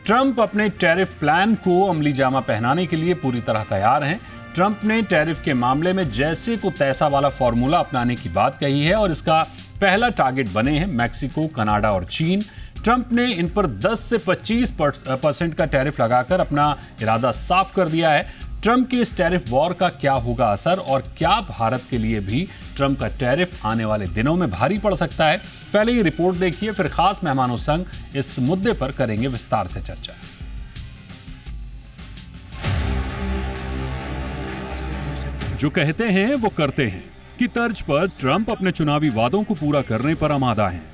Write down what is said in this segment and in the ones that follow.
Trump अपने tariff plan को अमली जामा पहनाने के लिए पूरी तरह तैयार हैं। ट्रंप ने टैरिफ के मामले में जैसे को तैसा वाला फॉर्मूला अपनाने की बात कही है और इसका पहला टारगेट बने हैं मैक्सिको, कनाडा और चीन। ट्रंप ने इन पर 10 से 25% का टैरिफ लगाकर अपना इरादा साफ कर दिया है। ट्रंप के इस टैरिफ वॉर का क्या होगा असर और क्या भारत के लिए भी ट्रंप का टैरिफ आने वाले दिनों में भारी पड़ सकता है? पहले ये रिपोर्ट देखिए, फिर खास मेहमानों संग इस मुद्दे पर करेंगे विस्तार से चर्चा। जो कहते हैं वो करते हैं की तर्ज पर ट्रंप अपने चुनावी वादों को पूरा करने पर आमादा हैं।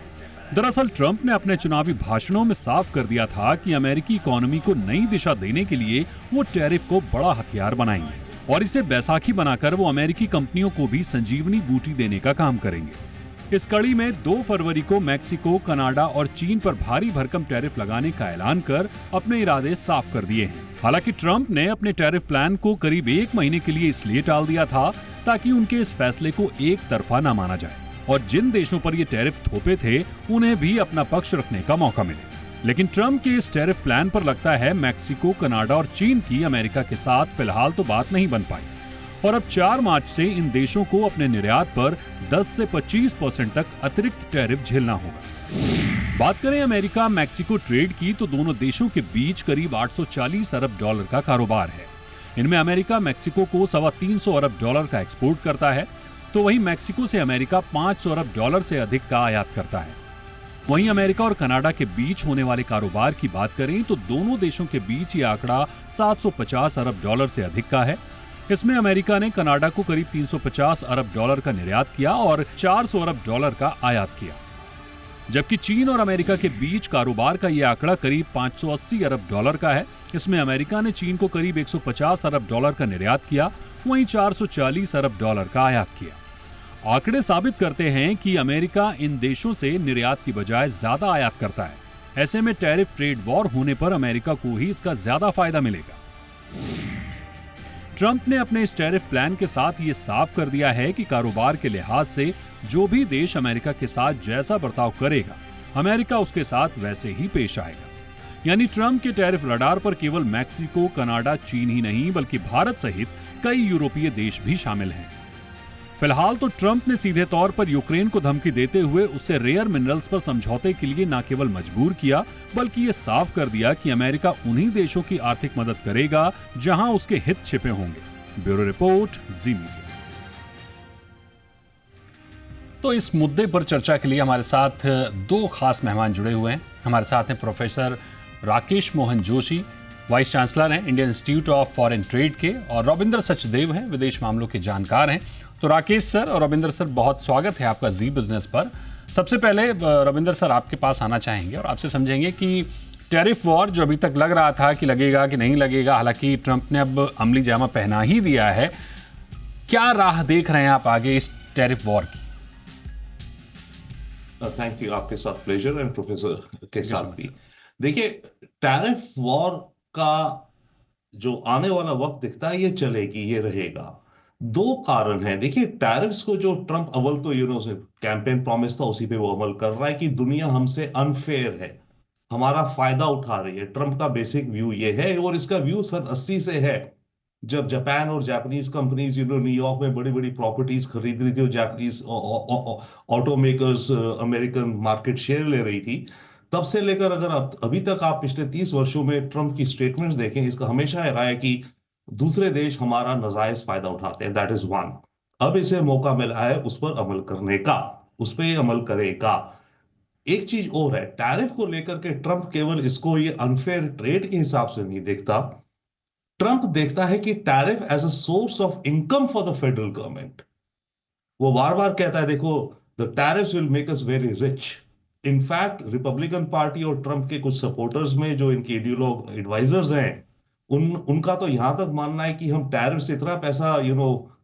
दरअसल ट्रंप ने अपने चुनावी भाषणों में साफ कर दिया था कि अमेरिकी इकोनॉमी को नई दिशा देने के लिए वो टैरिफ को बड़ा हथियार बनाएंगे और इसे बैसाखी बनाकर वो अमेरिकी कंपनियों को भी संजीवनी बूटी देने का काम करेंगे। इस कड़ी में 2 फरवरी को मैक्सिको, कनाडा और चीन पर भारी भरकम टैरिफ लगाने का ऐलान कर अपने इरादे साफ कर दिए हैं। हालांकि ट्रंप ने अपने टैरिफ प्लान को करीब 1 महीने के लिए इसलिए टाल दिया था ताकि उनके इस फैसले को एक तरफा न माना जाए और जिन देशों पर ये टैरिफ थोपे थे उन्हें भी अपना पक्ष रखने का मौका मिले। लेकिन ट्रंप के इस टैरिफ प्लान पर लगता है मैक्सिको, कनाडा और चीन की अमेरिका के साथ फिलहाल तो बात नहीं बन पाई और अब 4 मार्च से इन देशों को अपने निर्यात पर 10 से 25% तक अतिरिक्त टैरिफ झेलना होगा। बात करें अमेरिका मैक्सिको ट्रेड की तो दोनों देशों के बीच करीब 840 अरब डॉलर का कारोबार है। इनमें अमेरिका मैक्सिको को $325 अरब का एक्सपोर्ट करता है, तो वहीं मैक्सिको से अमेरिका $500 अरब से अधिक का आयात करता है। वहीं अमेरिका और कनाडा के बीच होने वाले कारोबार की बात करें तो दोनों देशों के बीच ये आंकड़ा $750 अरब से अधिक का है। इसमें अमेरिका ने कनाडा को करीब $350 अरब का निर्यात किया और $400 अरब का आयात किया, जबकि चीन और अमेरिका के बीच कारोबार का यह आंकड़ा करीब $580 अरब का है। इसमें अमेरिका ने चीन को करीब $150 अरब का निर्यात किया, वहीं $440 अरब का आयात किया। आंकड़े साबित करते हैं कि अमेरिका इन देशों से निर्यात की बजाय ज्यादा आयात करता है। ऐसे में टैरिफ ट्रेड वॉर होने पर अमेरिका को ही इसका ज्यादा फायदा मिलेगा। ट्रंप ने अपने इस टैरिफ प्लान के साथ ये साफ कर दिया है कि कारोबार के लिहाज से जो भी देश अमेरिका के साथ जैसा बर्ताव करेगा, अमेरिका उसके साथ वैसे ही पेश आएगा। यानी ट्रंप के टैरिफ रडार पर केवल मैक्सिको, कनाडा, चीन ही नहीं बल्कि भारत सहित कई यूरोपीय देश भी शामिल हैं। फिलहाल तो ट्रंप ने सीधे तौर पर यूक्रेन को धमकी देते हुए उससे रेयर मिनरल्स पर समझौते के लिए न केवल मजबूर किया बल्कि ये साफ कर दिया कि अमेरिका उन्हीं देशों की आर्थिक मदद करेगा जहां उसके हित छिपे होंगे। ब्यूरो रिपोर्ट, जी मीडिया। तो इस मुद्दे पर चर्चा के लिए हमारे साथ 2 खास मेहमान जुड़े हुए हैं। हमारे साथ हैं professor Rakesh Mohan Joshi, vice chancellor हैं Indian institute of foreign trade के, और रविंद्र सचदेव हैं, विदेश मामलों के जानकार हैं। तो राकेश सर और रविंद्र सर, बहुत स्वागत है आपका जी बिजनेस पर। सबसे पहले रविंद्र सर आपके पास आना चाहेंगे और आपसे समझेंगे कि टैरिफ वॉर जो अभी तक लग रहा था कि लगेगा कि नहीं लगेगा, हालांकि ट्रंप ने अब अमली जामा पहना ही दिया है, क्या राह देख रहे हैं आप आगे इस टैरिफ वॉर की? थैंक यू, आपके साथ प्लेजर एंड प्रोफेसर के साथ भी। देखिए, टैरिफ वॉर का जो आने वाला वक्त दिखता है ये चलेगी, ये रहेगा। 2 कारण हैं। देखिए, टैरिफ्स को जो ट्रंप अव्वल तो से कैंपेन प्रॉमिस था उसी पे वो अमल कर रहा है कि दुनिया हमसे अनफेयर है, हमारा फायदा उठा रही है। ट्रंप का बेसिक व्यू ये है और इसका व्यू सन 80 से है, जब जापान और जापानीज कंपनीज न्यूयॉर्क में बड़ी बड़ी प्रॉपर्टीज खरीद रही थी और Japanese auto makers American market share ले रही थी, तब से लेकर अगर अभी तक आप पिछले 30 वर्षों में ट्रंप की स्टेटमेंट्स देखें, इसका हमेशा रहा है कि दूसरे देश हमारा नाजायज फायदा उठाते हैं। That is one. अब इसे मौका मिला है उस पर अमल करने का, उस पर अमल करेगा। एक चीज और है, टैरिफ को लेकर के ट्रंप केवल इसको ये अनफेयर ट्रेड के हिसाब से नहीं देखता। ट्रंप देखता है कि tariff as a source of income for the federal government. वो बार बार कहता है, देखो, the tariffs will make us very rich. In fact Republican party और ट्रंप के कुछ सपोर्टर्स में जो इनके एडवाइजर्स हैं, उनका तो यहां तक मानना है कि हम टैरिफ से इतना पैसा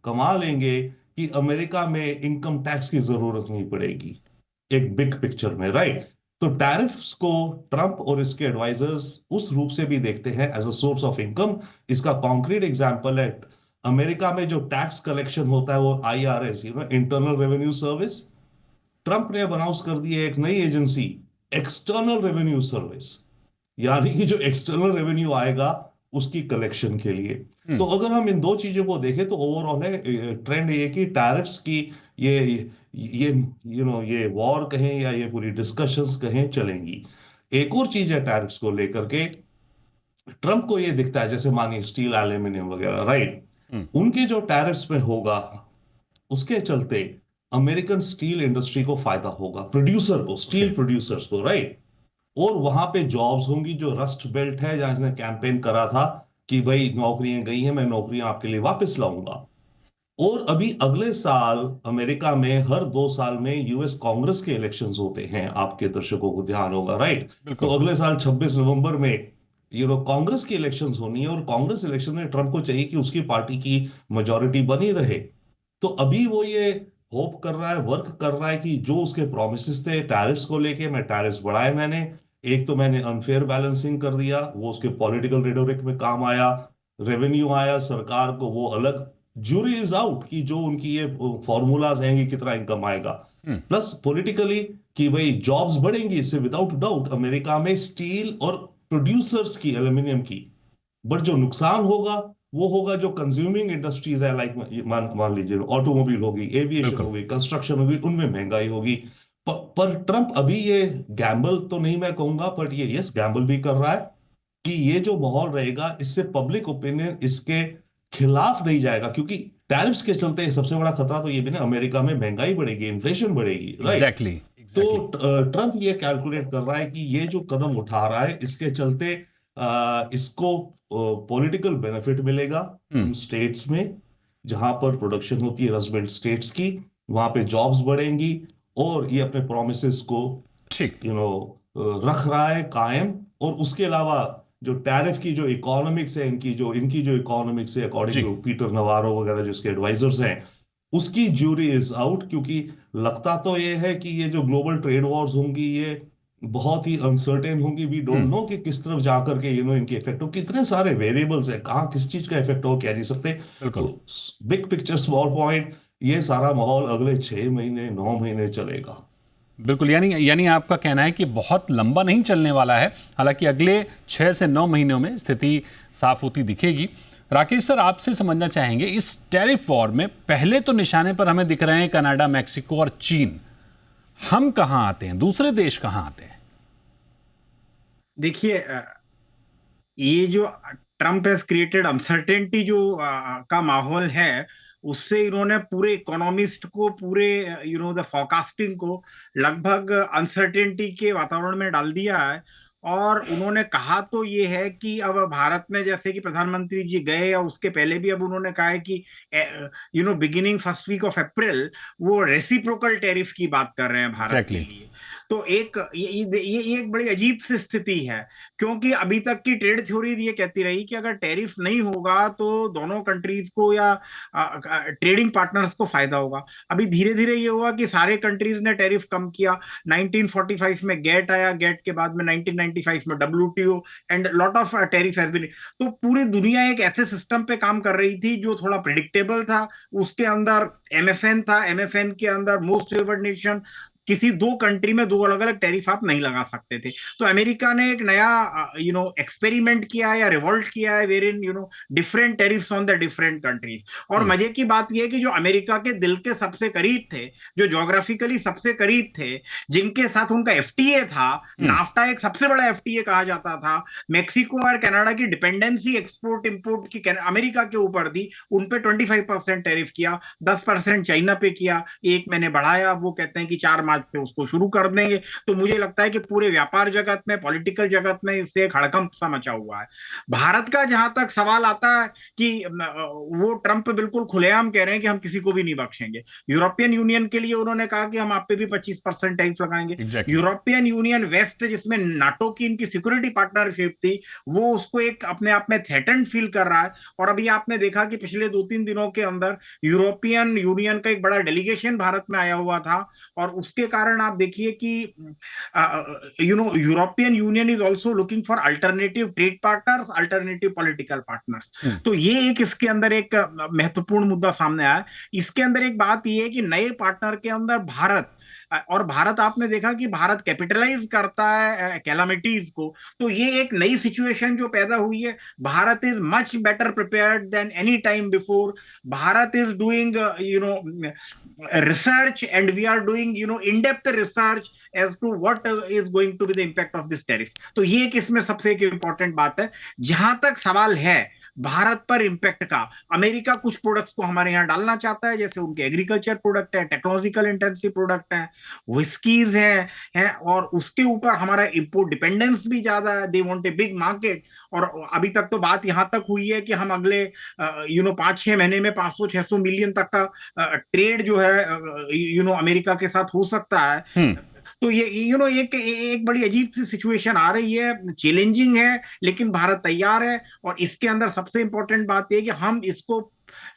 कमा लेंगे कि अमेरिका में इनकम टैक्स की जरूरत नहीं पड़ेगी, एक बिग पिक्चर में, राइट? तो टैरिफ्स को ट्रंप और इसके एडवाइजर्स उस रूप से भी देखते हैं as a source of income. इसका कॉन्क्रीट एग्जांपल है, अमेरिका में जो टैक्स कलेक्शन होता है वो IRS, internal revenue service, Trump ने अब अनाउंस कर दी है एक नई एजेंसी, एक्सटर्नल रेवेन्यू सर्विस। यानी कि जो एक्सटर्नल रेवेन्यू आएगा उसकी कलेक्शन के लिए। तो अगर हम इन दो चीजों को देखें तो ओवरऑल है ट्रेंड ये कि टैरिफ्स की ये ये ये वॉर कहें या ये पूरी डिस्कशंस कहें चलेंगी। एक और चीज है टैरिफ्स को लेकर के, ट्रम्प को ये दिखता है जैसे मानिए स्टील एल्यूमिनियम वगैरह, राइट, उनके जो टैरिफ्स में होगा उसके चलते अमेरिकन स्टील इंडस्ट्री को फायदा होगा, प्रोड्यूसर को, स्टील प्रोड्यूसर्स को, राइट। और वहां पे जॉब्स होंगी, जो रस्ट बेल्ट है जहां इसने कैंपेन करा था कि भाई नौकरियां गई हैं, मैं नौकरियां आपके लिए वापस लाऊंगा। और अभी अगले साल अमेरिका में हर 2 साल में यूएस कांग्रेस के इलेक्शंस होते हैं, आपके दर्शकों को ध्यान होगा, राइट। तो बिल्कुल। अगले साल 26 नवंबर में कांग्रेस की इलेक्शंस होनी है, और कांग्रेस इलेक्शन में ट्रम्प को चाहिए कि उसकी पार्टी की मेजोरिटी बनी रहे। तो अभी वो ये होप कर रहा है, वर्क कर रहा है कि जो उसके प्रोमिसेस थे टैरिफ्स को लेके, मैं टैरिफ्स बढ़ाए, मैंने एक तो मैंने अनफेयर बैलेंसिंग कर दिया, वो उसके पॉलिटिकल रेटोरिक में काम आया। रेवेन्यू आया सरकार को, वो अलग, ज्यूरी इज आउट कि जो उनकी ये फॉर्मूलाज हैं कि कितना इनकम आएगा। प्लस पॉलिटिकली कि भाई जॉब्स बढ़ेंगी, इससे विदाउट डाउट अमेरिका में स्टील और प्रोड्यूसर्स की, एल्यूमिनियम की। बट जो नुकसान होगा वो होगा जो कंज्यूमिंग इंडस्ट्रीज है, लाइक मान मान लीजिए ऑटोमोबाइल होगी, एविएशन बिल्कुल। होगी, कंस्ट्रक्शन होगी, उनमें महंगाई होगी। पर ट्रम्प अभी ये गैम्बल तो नहीं मैं कहूंगा, बट ये यस गैम्बल भी कर रहा है कि ये जो माहौल रहेगा इससे पब्लिक ओपिनियन इसके खिलाफ नहीं जाएगा, क्योंकि टैरिफ्स के चलते सबसे बड़ा खतरा तो ये भी ना, अमेरिका में महंगाई बढ़ेगी, इन्फ्लेशन बढ़ेगी, राइट। एग्जैक्टली तो एग्जैक्टली। ट्रम्प ये कैलकुलेट कर रहा है कि ये जो कदम उठा रहा है इसके चलते इसको पॉलिटिकल बेनिफिट मिलेगा उन स्टेट्स में जहां पर प्रोडक्शन होती है, रस्ट बेल्ट स्टेट्स की, वहां पे जॉब्स बढ़ेंगी। और ये अपने प्रोमिसेस को ठीक। रख रहा है कायम। और उसके अलावा जो टैरिफ की जो इकोनॉमिक्स है, इनकी जो इकोनॉमिक्स है, अकॉर्डिंग जी। टू पीटर नवारो वगैरह जो इसके एडवाइजर्स हैं, उसकी ज्यूरी इज आउट। क्योंकि लगता तो ये है कि ये जो ग्लोबल ट्रेड वॉर्स होंगी ये बहुत ही अनसर्टेन होंगी, वी डोंट नो कि किस तरफ जाकर के इनके इफेक्ट हो, कितने सारे वेरिएबल्स है, कहाँ किस चीज का इफेक्ट हो कह नहीं सकते। बिल्कुल। तो बिग पिक्चर स्मॉल पॉइंट, ये सारा माहौल अगले 6 महीने 9 महीने चलेगा। बिल्कुल, यानी यानी आपका कहना है कि बहुत लंबा नहीं चलने वाला है, हालांकि अगले 6 से 9 महीनों में स्थिति साफ होती दिखेगी। राकेश सर, आपसे समझना चाहेंगे, इस टैरिफ वॉर में पहले तो निशाने पर हमें दिख रहे हैं कनाडा, मैक्सिको और चीन। हम कहाँ आते हैं, दूसरे देश कहाँ आते हैं? देखिए, ये जो ट्रम्प हैज क्रिएटेड अनसर्टेनिटी जो का माहौल है, उससे इन्होंने पूरे इकोनॉमिस्ट को, पूरे द फोरकास्टिंग को लगभग अनसर्टेनिटी के वातावरण में डाल दिया है। और उन्होंने कहा तो ये है कि अब भारत में, जैसे कि प्रधानमंत्री जी गए या उसके पहले भी, अब उन्होंने कहा है कि beginning first week of April वो रेसिप्रोकल टैरिफ की बात कर रहे हैं भारत के लिए। तो ये एक बड़ी अजीब सी स्थिति है, क्योंकि अभी तक की ट्रेड थ्योरी ये कहती रही कि अगर टैरिफ नहीं होगा तो दोनों कंट्रीज को या ट्रेडिंग पार्टनर्स को फायदा होगा। अभी धीरे धीरे ये हुआ कि सारे कंट्रीज ने टैरिफ कम किया। 1945 में गेट आया, गेट के बाद में 1995 में WTO, and lot of tariff has been. तो पूरी दुनिया एक ऐसे सिस्टम पे काम कर रही थी जो थोड़ा प्रिडिक्टेबल था। उसके अंदर एमएफएन था, एमएफएन के अंदर मोस्ट फेवर्ड नेशन, किसी दो कंट्री में दो अलग अलग टैरिफ आप नहीं लगा सकते थे। तो अमेरिका ने एक नया एक्सपेरिमेंट किया है या रिवोल्ट किया है, where in different tariffs on the different countries. और मजे की बात यह है कि जो अमेरिका के दिल के सबसे करीब थे, जो ज्योग्राफिकली सबसे करीब थे, जिनके साथ उनका एफटीए था, नाफ्टा एक सबसे बड़ा एफटीए कहा जाता था, मैक्सिको और कनाडा की डिपेंडेंसी एक्सपोर्ट इंपोर्ट की अमेरिका के ऊपर थी, उन पे 25% टैरिफ किया, 10% चाइना पे किया, एक मैंने बढ़ाया, वो कहते हैं कि 4 मार्च से उसको शुरू कर देंगे। तो मुझे लगता है कि पूरे व्यापार जगत में, पॉलिटिकल जगत में इससे एक हड़कंप सा मचा हुआ है। भारत का जहां तक सवाल आता है कि वो ट्रंप बिल्कुल खुलेआम कह रहे हैं कि हम किसी को भी नहीं बख्शेंगे। यूरोपियन यूनियन के लिए उन्होंने कहा कि हम आप पे भी 25% टैरिफ लगाएंगे। यूरोपियन यूनियन वेस्ट, जिसमें नाटो की इनकी सिक्योरिटी पार्टनरशिप थी, वो उसको एक अपने आप में थ्रेटन्ड फील कर रहा है। और अभी आपने देखा कि पिछले 2-3 दिनों के अंदर यूरोपियन यूनियन का एक बड़ा डेलीगेशन भारत में आया हुआ था, और उसके कारण आप देखिए कि European union is also looking for alternative trade partners, alternative political partners. तो ये एक इसके अंदर एक महत्वपूर्ण मुद्दा सामने आया। इसके अंदर एक बात यह है कि नए पार्टनर के अंदर भारत और भारत, आपने देखा कि भारत कैपिटलाइज करता है कैलामिटीज को। तो ये एक नई सिचुएशन जो पैदा हुई है, Bharat is much better prepared than any time before. Bharat is doing research, and we are doing in-depth research as to what is going to be the impact of this tariff। तो ये एक इसमें सबसे एक इंपॉर्टेंट बात है। जहां तक सवाल है भारत पर इंपैक्ट का, अमेरिका कुछ प्रोडक्ट्स को हमारे यहाँ डालना चाहता है, जैसे उनके एग्रीकल्चर प्रोडक्ट है, टेक्नोलॉजिकल इंटेंसिव प्रोडक्ट है, विस्कीज है, और उसके ऊपर हमारा इंपोर्ट डिपेंडेंस भी ज्यादा है। They want a big market. और अभी तक तो बात यहां तक हुई है कि हम अगले 5-6 महीने में 500-600 मिलियन तक का ट्रेड जो है अमेरिका के साथ हो सकता है। तो ये एक बड़ी अजीब सी सिचुएशन आ रही है, चैलेंजिंग है, लेकिन भारत तैयार है। और इसके अंदर सबसे इंपॉर्टेंट बात यह कि हम इसको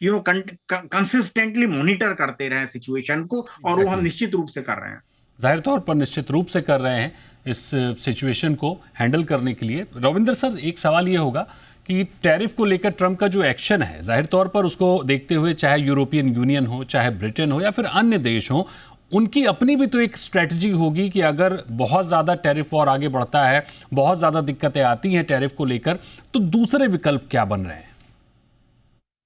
कंसिस्टेंटली मॉनिटर करते रहे सिचुएशन को, और वो हम निश्चित रूप से कर रहे हैं। जाहिर तौर पर निश्चित रूप से कर रहे हैं इस सिचुएशन को हैंडल करने के लिए। रविंदर सर, एक सवाल ये होगा कि टैरिफ को लेकर ट्रंप का जो एक्शन है, जाहिर तौर पर उसको देखते हुए चाहे यूरोपियन यूनियन हो, चाहे ब्रिटेन हो, या फिर अन्य देश हो, उनकी अपनी भी तो एक स्ट्रेटजी होगी कि अगर बहुत ज़्यादा टैरिफ वॉर आगे बढ़ता है, बहुत ज़्यादा दिक्कतें आती हैं टैरिफ को लेकर, तो दूसरे विकल्प क्या बन रहे हैं?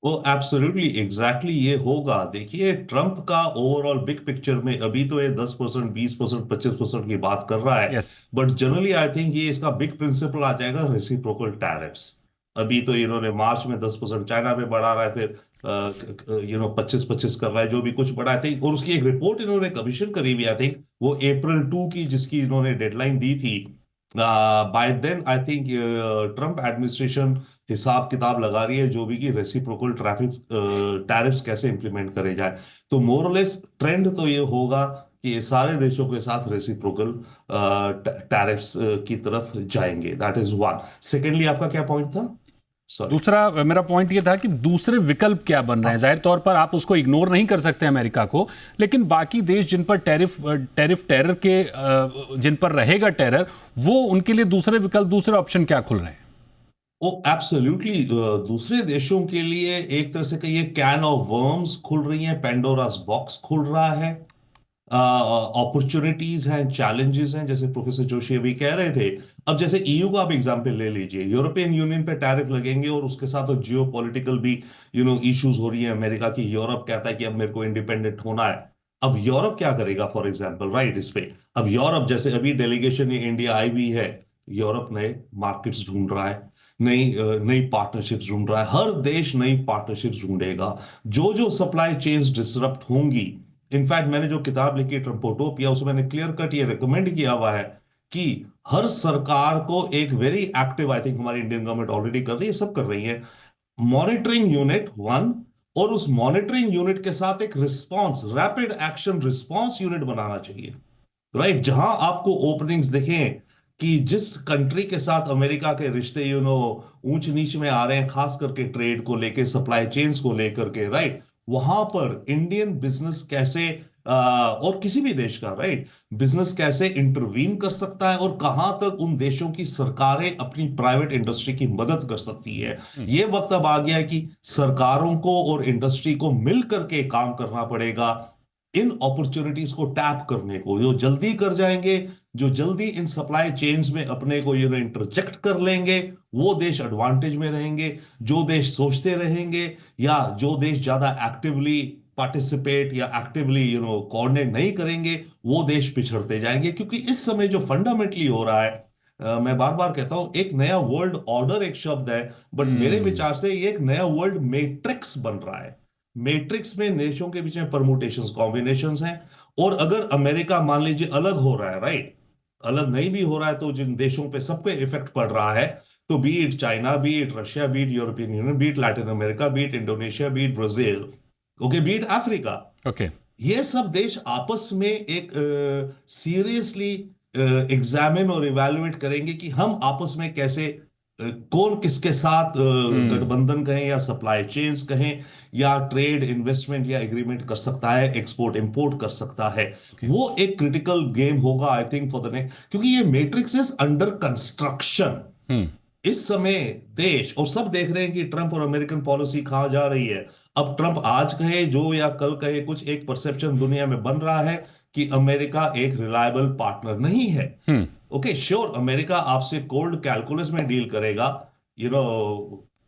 वो एब्सोल्युटली एग्जैक्टली ये होगा। देखिए, ट्रंप का ओवरऑल बिग पिक्चर में अभी तो ये 10%, 20%, 25% की बात कर रहा है, बट जनरली आई थिंक ये इसका बिग प्रिंसिपल आ जाएगा रेसिप्रोकल टैरिफ्स। अभी तो इन्होंने मार्च में 10% चाइना पे बढ़ा रहा है, फिर 25-25 कर रहा है, जो भी कुछ बढ़ा है थिंक। और उसकी एक रिपोर्ट इन्होंने कमीशन करी हुई, आई थिंक वो अप्रैल 2 की, जिसकी इन्होंने डेडलाइन दी थी। By then I think Trump administration हिसाब किताब लगा रही है जो भी कि रेसिप्रोकल टैरिफ्स कैसे इंप्लीमेंट करे जाए। तो मोरलेस ट्रेंड तो ये होगा कि ये सारे देशों के साथ रेसिप्रोकल टैरिफ्स की तरफ जाएंगे। That is one. सेकेंडली, आपका क्या पॉइंट था? दूसरा मेरा पॉइंट ये था कि दूसरे विकल्प क्या बन रहे हैं। जाहिर तौर पर आप उसको इग्नोर नहीं कर सकते अमेरिका को, लेकिन बाकी देश जिन पर टेरर के जिन पर रहेगा टेरर, वो उनके लिए दूसरे विकल्प, दूसरे ऑप्शन क्या खुल रहे हैं? ओ एब्सोल्युटली, दूसरे देशों के लिए एक तरह से कहिए कैन ऑफ वर्म्स खुल रही हैं, पेंडोरास बॉक्स खुल रहा है। अपॉर्चुनिटीज हैं, चैलेंजेस हैं, जैसे प्रोफेसर जोशी अभी कह रहे थे। अब जैसे ईयू का आप एग्जांपल ले लीजिए, यूरोपियन यूनियन पे टैरिफ लगेंगे और उसके साथ तो जियो पॉलिटिकल भी इश्यूज हो रही है अमेरिका की। यूरोप कहता है कि अब मेरे को इंडिपेंडेंट होना है। अब यूरोप क्या करेगा फॉर एग्जाम्पल, राइट, इस पे। अब यूरोप, जैसे अभी डेलीगेशन इंडिया आई हुई है, यूरोप नए मार्केट्स ढूंढ रहा है, नई नई पार्टनरशिप्स ढूंढ रहा है। हर देश नई पार्टनरशिप्स ढूंढेगा। जो जो सप्लाई चेन्स डिसरप्ट होंगी, इनफैक्ट मैंने जो किताब लिखी ट्रम्पोटोपिया, उसमें मैंने क्लियर कट ये रिकमेंड किया हुआ है कि हर सरकार को एक वेरी एक्टिव, आई थिंक हमारी इंडियन गवर्नमेंट ऑलरेडी कर रही है, सब कर रही है, मॉनिटरिंग यूनिट वन, और उस मॉनिटरिंग यूनिट के साथ एक response, rapid action response unit बनाना चाहिए, राइट। जहां आपको ओपनिंग्स दिखें कि जिस कंट्री के साथ अमेरिका के रिश्ते ऊंच नीच में आ रहे हैं, खास करके ट्रेड को लेके, सप्लाई चेन्स को लेकर के, राइट, वहां पर इंडियन बिजनेस कैसे और किसी भी देश का, राइट, बिजनेस कैसे इंटरवीन कर सकता है, और कहां तक उन देशों की सरकारें अपनी प्राइवेट इंडस्ट्री की मदद कर सकती है। ये वक्त अब आ गया है कि सरकारों को और इंडस्ट्री को मिल करके काम करना पड़ेगा इन अपॉर्चुनिटीज को टैप करने को। जो जल्दी कर जाएंगे, जो जल्दी इन सप्लाई चेन्स में अपने को इंटरजेक्ट कर लेंगे, वो देश एडवांटेज में रहेंगे। जो देश सोचते रहेंगे या जो देश ज्यादा एक्टिवली पार्टिसिपेट या एक्टिवली कोऑर्डिनेट नहीं करेंगे, वो देश पिछड़ते जाएंगे। क्योंकि इस समय जो फंडामेंटली हो रहा है, मैं बार बार कहता हूं, एक नया वर्ल्ड ऑर्डर एक शब्द है, बट मेरे विचार से ये एक नया वर्ल्ड मैट्रिक्स बन रहा है। मैट्रिक्स में देशों के बीच में परमुटेशंस, कॉम्बिनेशंस हैं। और अगर अमेरिका मान लीजिए अलग हो रहा है, राइट, अलग नहीं भी हो रहा है, तो जिन देशों पे सब पे इफेक्ट पड़ रहा है, तो B it China, B it Russia, B it European union, B it Latin America, B it Indonesia, B it Brazil, okay, B it Africa, okay, ये सब देश आपस में एक सीरियसली एग्जामिन और इवैल्यूएट करेंगे कि हम आपस में कैसे कौन किसके साथ गठबंधन कहें या सप्लाई चेन्स कहें या ट्रेड इन्वेस्टमेंट या एग्रीमेंट कर सकता है, एक्सपोर्ट इंपोर्ट कर सकता है। वो एक क्रिटिकल गेम होगा I think for the next, क्योंकि ये मैट्रिक्स इज अंडर कंस्ट्रक्शन इस समय देश, और सब देख रहे हैं कि ट्रंप और अमेरिकन पॉलिसी कहां जा रही है। अब ट्रंप आज कहे जो या कल कहे, कुछ एक परसेप्शन दुनिया में बन रहा है कि अमेरिका एक रिलायबल पार्टनर नहीं है। ओके श्योर, अमेरिका आपसे कोल्ड कैलकुलस में डील करेगा,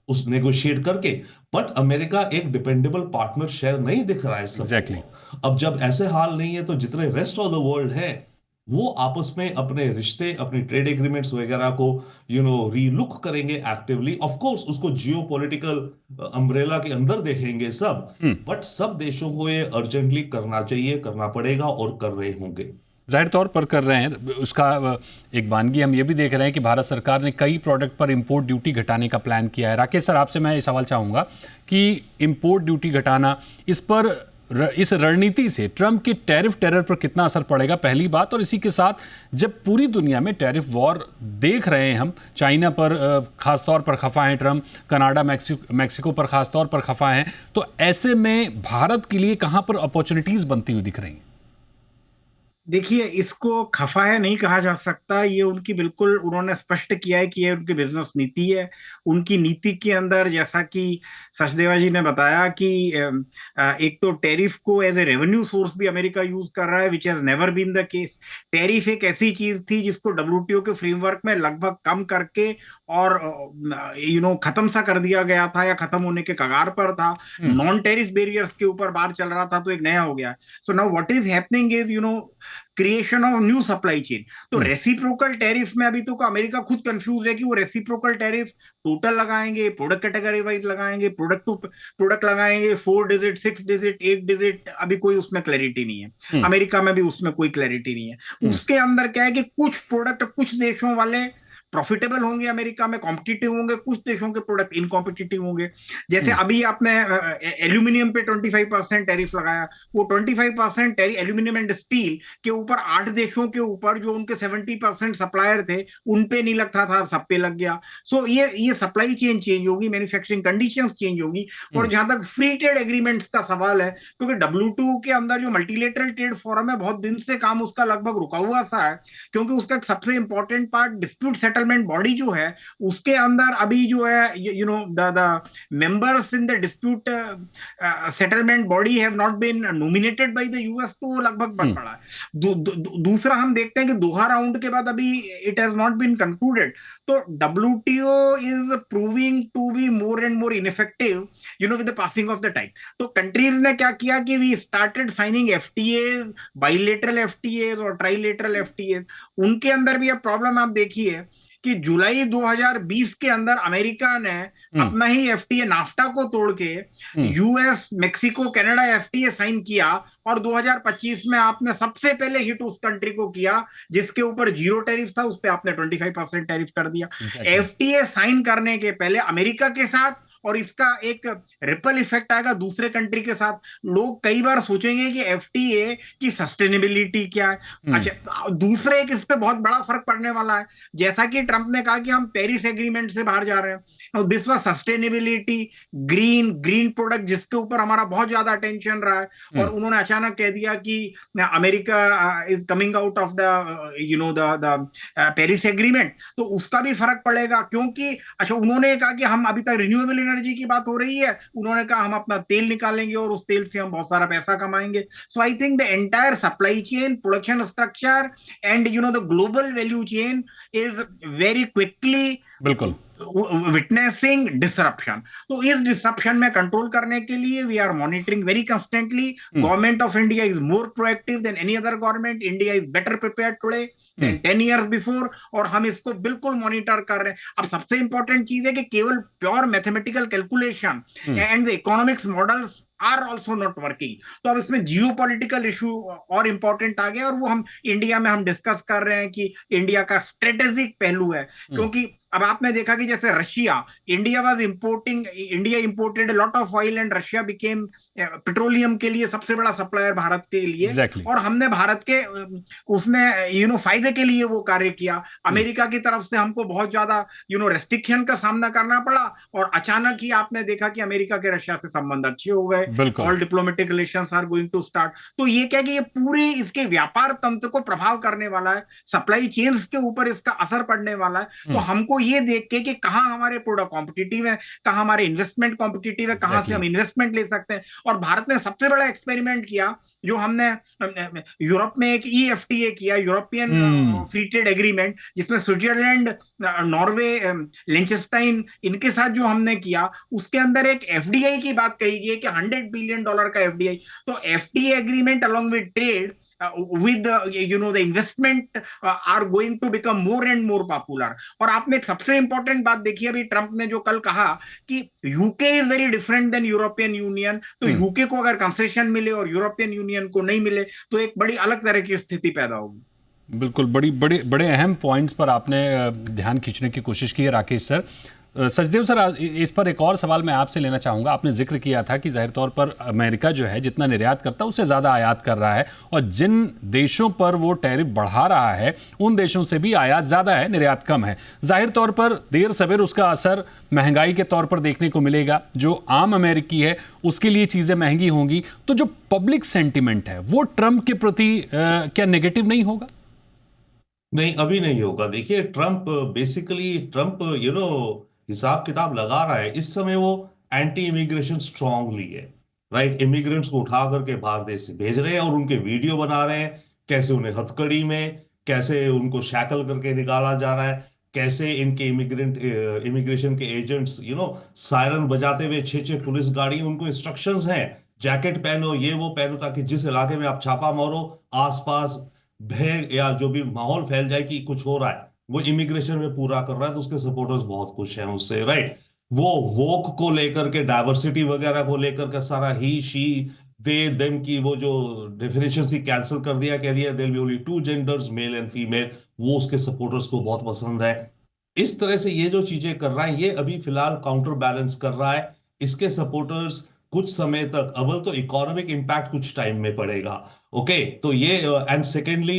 उस नेगोशिएट करके, बट अमेरिका एक डिपेंडेबल पार्टनर शायद नहीं दिख रहा है सबको। Exactly. अब जब ऐसे हाल नहीं है तो जितने रेस्ट ऑफ द वर्ल्ड है वो आपस में अपने रिश्ते, अपनी ट्रेड एग्रीमेंट्स वगैरह को रीलुक करेंगे एक्टिवली। ऑफ कोर्स उसको जियो पॉलिटिकल अम्ब्रेला के अंदर देखेंगे सब, बट सब देशों को ये अर्जेंटली करना चाहिए, करना पड़ेगा और कर रहे होंगे। जाहिर तौर पर कर रहे हैं। उसका एक वानगी हम ये भी देख रहे हैं कि भारत सरकार ने कई प्रोडक्ट पर इंपोर्ट ड्यूटी घटाने का प्लान किया है। राकेश सर, आपसे मैं ये सवाल चाहूँगा कि इंपोर्ट ड्यूटी घटाना, इस रणनीति से ट्रंप के टैरिफ टेरर पर कितना असर पड़ेगा, पहली बात। और इसी के साथ जब पूरी दुनिया में टैरिफ वॉर देख रहे हैं हम, चाइना पर खासतौर पर खफा हैं ट्रंप, कनाडा, मैक्सिको पर खासतौर पर खफा हैं, तो ऐसे में भारत के लिए कहाँ पर अपॉर्चुनिटीज बनती हुई दिख रही हैं? देखिए, इसको खफा है नहीं कहा जा सकता। ये उनकी बिल्कुल उन्होंने स्पष्ट किया है कि ये उनकी बिजनेस नीति है। उनकी नीति के अंदर, जैसा कि सचदेवा जी ने बताया, कि एक तो टैरिफ को एज ए रेवेन्यू सोर्स भी अमेरिका यूज कर रहा है, which has never been the case. Tariff एक ऐसी चीज थी जिसको डब्ल्यूटीओ के फ्रेमवर्क में लगभग कम करके और खत्म सा कर दिया गया था, या खत्म होने के कगार पर था। नॉन टैरिफ बैरियर्स के ऊपर बात चल रहा था, तो एक नया हो गया। So now what is happening is creation of new supply chain. तो रेसिप्रोकल टैरिफ में अभी तो अमेरिका खुद कंफ्यूज है कि वो रेसिप्रोकल टैरिफ टोटल लगाएंगे, प्रोडक्ट कैटेगरी वाइज लगाएंगे, प्रोडक्ट टू प्रोडक्ट लगाएंगे, 4 डिजिट, 6 डिजिट, 8 डिजिट, अभी कोई उसमें क्लैरिटी नहीं है। अमेरिका में भी उसमें कोई क्लैरिटी नहीं है। उसके अंदर क्या है कि कुछ प्रोडक्ट कुछ देशों वाले प्रॉफिटेबल होंगे, अमेरिका में कॉम्पिटिटिव होंगे, कुछ देशों के प्रोडक्ट इनकॉम्पिटिटिव होंगे। जैसे अभी आपने एल्यूमिनियम पे 25% टैरिफ लगाया, वो 25% टैरिफ एल्यूमिनियम एंड स्टील के ऊपर 8 देशों के ऊपर जो उनके 70% सप्लायर थे उन पे नहीं लगता था, सब पे लग गया। सो ये सप्लाई चेन चेंज होगी, मैन्युफैक्चरिंग कंडीशंस चेंज होगी। और जहां तक फ्री ट्रेड एग्रीमेंट्स का सवाल है, क्योंकि WTO के अंदर जो मल्टीलेटरल ट्रेड फोरम है, बहुत दिन से काम उसका लगभग रुका हुआ सा है, क्योंकि उसका सबसे important part dispute settlement body जो है, उसके अंदर अभी जो है the members in the dispute settlement body have not been nominated by the US, तो लगभग बन पड़ा है। दूसरा हम देखते हैं कि दोहा राउंड के बाद अभी it has not been concluded. तो WTO is proving to be more and more ineffective with the passing of the time. तो कंट्रीज ने क्या किया कि we started signing FTAs, bilateral FTAs और ट्राइलेटरल FTAs। उनके अंदर भी अब प्रॉब्लम आप देखिए कि जुलाई 2020 के अंदर अमेरिका ने अपना ही FTA नाफ्टा को तोड़ के US, Mexico, Canada FTA sign किया, और 2025 में आपने सबसे पहले हिट उस कंट्री को किया जिसके ऊपर 0 टैरिफ था, उस पे आपने 25% टैरिफ कर दिया। FTA साइन करने के पहले अमेरिका के साथ, और इसका एक रिपल इफेक्ट आएगा दूसरे कंट्री के साथ। लोग कई बार सोचेंगे कि FTA की सस्टेनेबिलिटी क्या है। अच्छा, दूसरे एक इस पे बहुत बड़ा फर्क पड़ने वाला है। जैसा कि ट्रंप ने कहा कि हम पेरिस एग्रीमेंट से बाहर जा रहे हैं, this was sustainability, green product, जिसके ऊपर हमारा बहुत ज्यादा अटेंशन रहा है, और उन्होंने अचानक कह दिया कि America is coming out of the Paris agreement. तो उसका भी फर्क पड़ेगा, क्योंकि अच्छा, उन्होंने कहा कि हम अभी तक रिन्यूएबल एनर्जी की बात हो रही है, उन्होंने कहा हम अपना तेल निकालेंगे और उस तेल से हम बहुत सारा पैसा कमाएंगे। So I think the entire supply chain, production structure and the global value chain is very quickly बिल्कुल विटनेसिंग डिसरप्शन। तो इस डिसरप्शन में कंट्रोल करने के लिए we are monitoring very constantly. Government of India is more proactive than any other government. India is better prepared today than 10 years before, और हम इसको बिल्कुल मॉनिटर कर रहे हैं। अब सबसे इंपॉर्टेंट चीज है कि केवल pure mathematical calculation and the economics models are also not working. तो अब इसमें जियो पॉलिटिकल इशू और इंपॉर्टेंट आ गया, और वो हम इंडिया में हम डिस्कस कर रहे हैं कि इंडिया का स्ट्रेटेजिक पहलू है। क्योंकि अब आपने देखा कि जैसे India imported lot of oil, and Russia became petroleum के लिए सबसे बड़ा सप्लायर भारत के लिए। Exactly. और हमने भारत के उसमें फायदे के लिए वो कार्य किया। अमेरिका की तरफ से हमको बहुत ज्यादा रेस्ट्रिक्शन का सामना करना पड़ा, और अचानक ही आपने देखा कि अमेरिका के रशिया से संबंध अच्छे हो गए। All diplomatic relations are going to start. तो ये क्या कि ये पूरे इसके व्यापार तंत्र को प्रभाव करने वाला है, सप्लाई चेन्स के ऊपर इसका असर पड़ने वाला है। तो हमको वो ये देख के कि कहाँ हमारे प्रोडक्ट कॉम्पिटिटिव है, कहाँ हमारे इन्वेस्टमेंट कॉम्पिटिटिव है, कहाँ से हम इन्वेस्टमेंट ले सकते हैं। और भारत ने सबसे बड़ा एक्सपेरिमेंट किया जो हमने यूरोप में एक EFTA किया, यूरोपियन फ्री ट्रेड एग्रीमेंट, जिसमें स्विट्जरलैंड, नॉर्वे, लिंचेस्टाइन, इनके साथ जो हमने किया, उसके अंदर एक FDI की बात कही गई कि $100 बिलियन का FDI। तो FTA agreement along with trade with the investment are going to become more and more popular। और आपने एक सबसे इंपॉर्टेंट बात देखी अभी ट्रंप ने जो कल कहा कि UK is very different than European Union, तो यूके को अगर कंसेशन मिले और यूरोपियन यूनियन को नहीं मिले तो एक बड़ी अलग तरह की स्थिति पैदा होगी। बिल्कुल, बड़े अहम पॉइंट्स पर आपने ध्यान खींचने की कोशिश की है राकेश सर। सचदेव सर, इस पर एक और सवाल मैं आपसे लेना चाहूँगा। आपने जिक्र किया था कि जाहिर तौर पर अमेरिका जो है जितना निर्यात करता है उससे ज़्यादा आयात कर रहा है, और जिन देशों पर वो टैरिफ बढ़ा रहा है उन देशों से भी आयात ज़्यादा है, निर्यात कम है। जाहिर तौर पर देर सवेर उसका असर महंगाई के तौर पर देखने को मिलेगा। जो आम अमेरिकी है उसके लिए चीज़ें महंगी होंगी, तो जो पब्लिक सेंटिमेंट है वो ट्रंप के प्रति क्या नेगेटिव नहीं होगा? नहीं, अभी नहीं होगा। देखिए, ट्रंप हिसाब किताब लगा रहा है। इस समय वो एंटी इमिग्रेशन स्ट्रांगली है, राइट। इमिग्रेंट्स को उठा करके बाहर देश से भेज रहे हैं और उनके वीडियो बना रहे हैं, कैसे उन्हें हथकड़ी में, कैसे उनको शैकल करके निकाला जा रहा है, कैसे इनके इमिग्रेशन के एजेंट्स सायरन बजाते हुए 6-6 पुलिस गाड़ी, उनको इंस्ट्रक्शंस हैं, जैकेट पहनो, ये वो पहनो, ताकि जिस इलाके में आप छापा मारो आसपास भय या जो भी माहौल फैल जाए कि कुछ हो रहा है, वो इमिग्रेशन में पूरा कर रहा है। तो उसके सपोर्टर्स बहुत खुश हैं उससे, राइट। वो वोक को लेकर के, डाइवर्सिटी वगैरह को लेकर के सारा ही शी दे देम की वो जो डेफिनेशन थी कैंसिल कर दिया, कह दिया there will be only 2 genders, male and female. वो उसके सपोर्टर्स को बहुत पसंद है। इस तरह से ये जो चीजें कर रहा है, ये अभी फिलहाल काउंटर बैलेंस कर रहा है। इसके सपोर्टर्स कुछ समय तक, अव्वल तो इकोनॉमिक इंपैक्ट कुछ टाइम में पड़ेगा, ओके। तो ये एंड सेकेंडली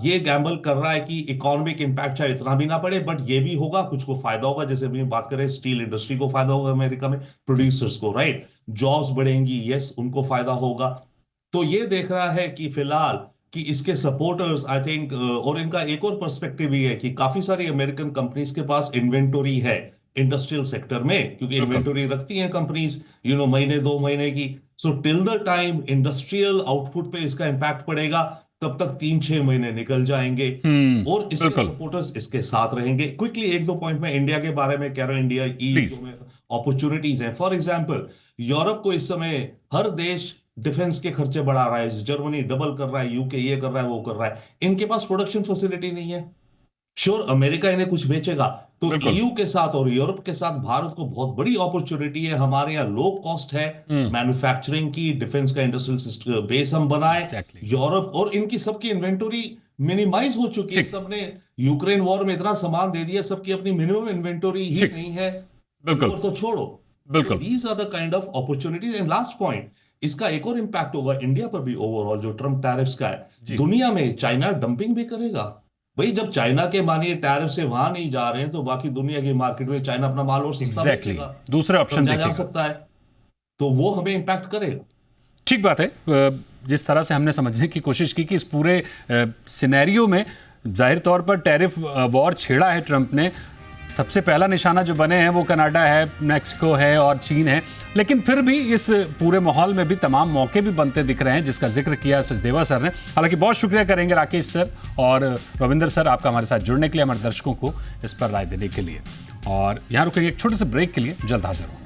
ये गैम्बल कर रहा है कि इकोनॉमिक इंपैक्ट चाहे इतना भी ना पड़े, बट ये भी होगा, कुछ को फायदा होगा। जैसे अभी बात करें, स्टील इंडस्ट्री को फायदा होगा अमेरिका में, प्रोड्यूसर्स को, राइट। जॉब्स बढ़ेंगी, यस, उनको फायदा होगा। तो ये देख रहा है कि फिलहाल कि इसके सपोर्टर्स, आई थिंक, और इनका एक और पर्सपेक्टिव भी है कि काफी सारी अमेरिकन कंपनीज के पास इन्वेंटोरी है इंडस्ट्रियल सेक्टर में, क्योंकि इन्वेंटोरी रखती हैं कंपनीज महीने 2 महीने की। So till the time industrial output पे इसका इंपैक्ट पड़ेगा, तब तक 3-6 महीने निकल जाएंगे और इसके सपोर्टर्स इसके साथ रहेंगे। क्विकली 1-2 पॉइंट में इंडिया के बारे में कह रहा हूं। इंडिया ईयू में अपॉर्चुनिटीज हैं। फॉर एग्जांपल, यूरोप को इस समय हर देश डिफेंस के खर्चे बढ़ा रहा है। जर्मनी डबल कर रहा है, यूके ये कर रहा है, वो कर रहा है। इनके पास प्रोडक्शन फैसिलिटी नहीं है। श्योर, अमेरिका इन्हें कुछ बेचेगा, तो ईयू के साथ और यूरोप के साथ भारत को बहुत बड़ी अपॉर्चुनिटी है। हमारे यहाँ लो कॉस्ट है मैन्युफैक्चरिंग की, डिफेंस का इंडस्ट्रियल बेस हम बनाए। यूरोप और इनकी सबकी इन्वेंटोरी मिनिमाइज हो चुकी है। सबने यूक्रेन वॉर में इतना सामान दे दिया, सबकी अपनी मिनिमम इन्वेंटोरी ही नहीं है, और तो छोड़ो। These are the kind of opportunities. And last point, इसका एक और इंपैक्ट होगा इंडिया पर भी ओवरऑल, जो ट्रम्प टैरिफ्स का है। दुनिया में चाइना डंपिंग भी करेगा भाई। जब चाइना के मानिए टैरिफ से वहां नहीं जा रहे हैं, तो बाकी दुनिया की मार्केट में चाइना अपना माल और सस्ता बेचेगा, दूसरे ऑप्शन जा सकता है, तो वो हमें इंपैक्ट करेगा। ठीक बात है। जिस तरह से हमने समझने की कोशिश की कि इस पूरे सिनेरियो में जाहिर तौर पर टैरिफ वॉर छेड़ा है ट्रंप ने, सबसे पहला निशाना जो बने हैं वो कनाडा है, मैक्सिको है और चीन है। लेकिन फिर भी इस पूरे माहौल में भी तमाम मौके भी बनते दिख रहे हैं, जिसका जिक्र किया सचदेवा सर ने। हालांकि बहुत शुक्रिया करेंगे राकेश सर और रविंदर सर आपका हमारे साथ जुड़ने के लिए, हमारे दर्शकों को इस पर राय देने के लिए। और यहाँ रुकेंगे एक छोटे से ब्रेक के लिए, जल्द हाजिर होंगे।